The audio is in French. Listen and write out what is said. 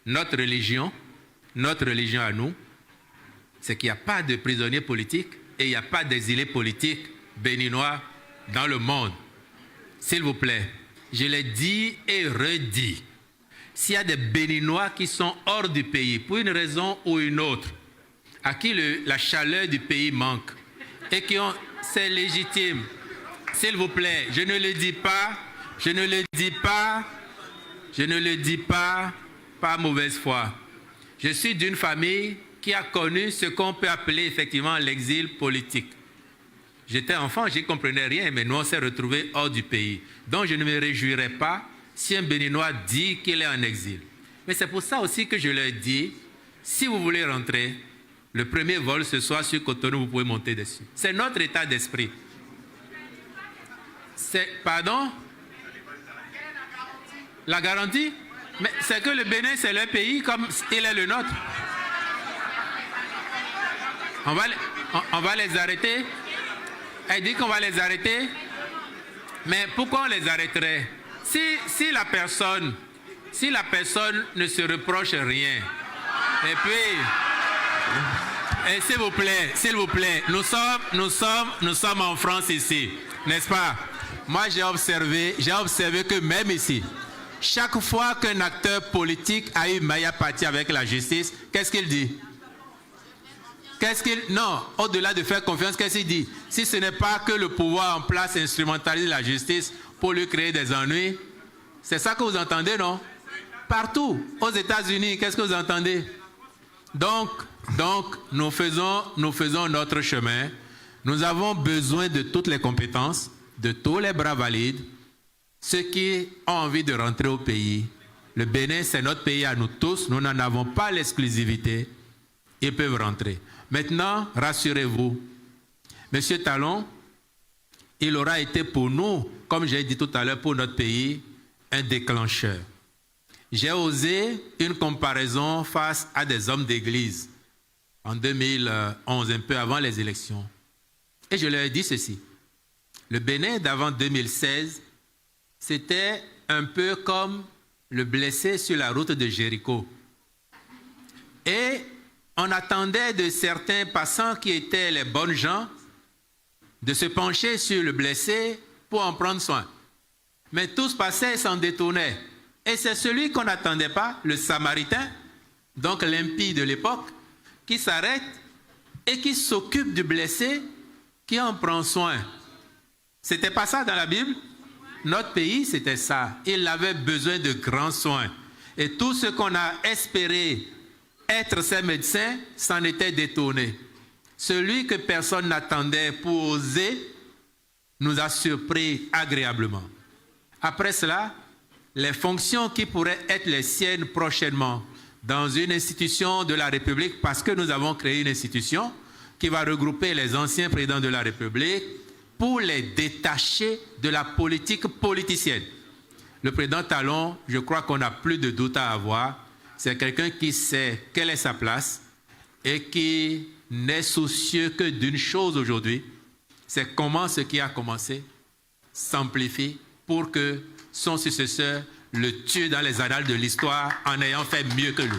notre religion à nous, c'est qu'il n'y a pas de prisonniers politiques et il n'y a pas d'exilés politiques béninois dans le monde. S'il vous plaît, je l'ai dit et redit. S'il y a des Béninois qui sont hors du pays, pour une raison ou une autre, à qui la chaleur du pays manque, et qui ont, c'est légitime. S'il vous plaît, je ne le dis pas par mauvaise foi. Je suis d'une famille qui a connu ce qu'on peut appeler effectivement l'exil politique. J'étais enfant, je ne comprenais rien, mais nous on s'est retrouvés hors du pays. Donc je ne me réjouirais pas si un Béninois dit qu'il est en exil. Mais c'est pour ça aussi que je leur dis, si vous voulez rentrer, le premier vol ce soir sur Cotonou, vous pouvez monter dessus. C'est notre état d'esprit. Pardon? La garantie? Mais c'est que le Bénin, c'est leur pays comme il est le nôtre. On va les arrêter. Elle dit qu'on va les arrêter. Mais pourquoi on les arrêterait? Si la personne ne se reproche rien, et puis, s'il vous plaît, nous sommes en France ici, n'est-ce pas? Moi, j'ai observé que même ici, chaque fois qu'un acteur politique a eu maille à partir avec la justice, qu'est-ce qu'il dit? Non, au-delà de faire confiance, qu'est-ce qu'il dit? Si ce n'est pas que le pouvoir en place instrumentalise la justice pour lui créer des ennuis, c'est ça que vous entendez, non? Partout, aux États-Unis, qu'est-ce que vous entendez? Donc, nous faisons notre chemin. Nous avons besoin de toutes les compétences, de tous les bras valides. Ceux qui ont envie de rentrer au pays, le Bénin, c'est notre pays à nous tous. Nous n'en avons pas l'exclusivité. Ils peuvent rentrer. Maintenant, rassurez-vous, M. Talon, il aura été pour nous, comme j'ai dit tout à l'heure, pour notre pays, un déclencheur. J'ai osé une comparaison face à des hommes d'église en 2011, un peu avant les élections. Et je leur ai dit ceci. Le Bénin d'avant 2016, c'était un peu comme le blessé sur la route de Jéricho. Et on attendait de certains passants qui étaient les bonnes gens de se pencher sur le blessé pour en prendre soin. Mais tous passaient et s'en détournaient. Et c'est celui qu'on n'attendait pas, le Samaritain, donc l'impie de l'époque, qui s'arrête et qui s'occupe du blessé, qui en prend soin. C'était pas ça dans la Bible? Notre pays, c'était ça. Il avait besoin de grands soins. Et tout ce qu'on a espéré être ses médecins s'en était détourné. Celui que personne n'attendait pour oser nous a surpris agréablement. Après cela, les fonctions qui pourraient être les siennes prochainement dans une institution de la République, parce que nous avons créé une institution qui va regrouper les anciens présidents de la République pour les détacher de la politique politicienne. Le président Talon, je crois qu'on n'a plus de doute à avoir. C'est quelqu'un qui sait quelle est sa place et qui n'est soucieux que d'une chose aujourd'hui, c'est comment ce qui a commencé s'amplifie pour que son successeur le tue dans les annales de l'histoire en ayant fait mieux que lui.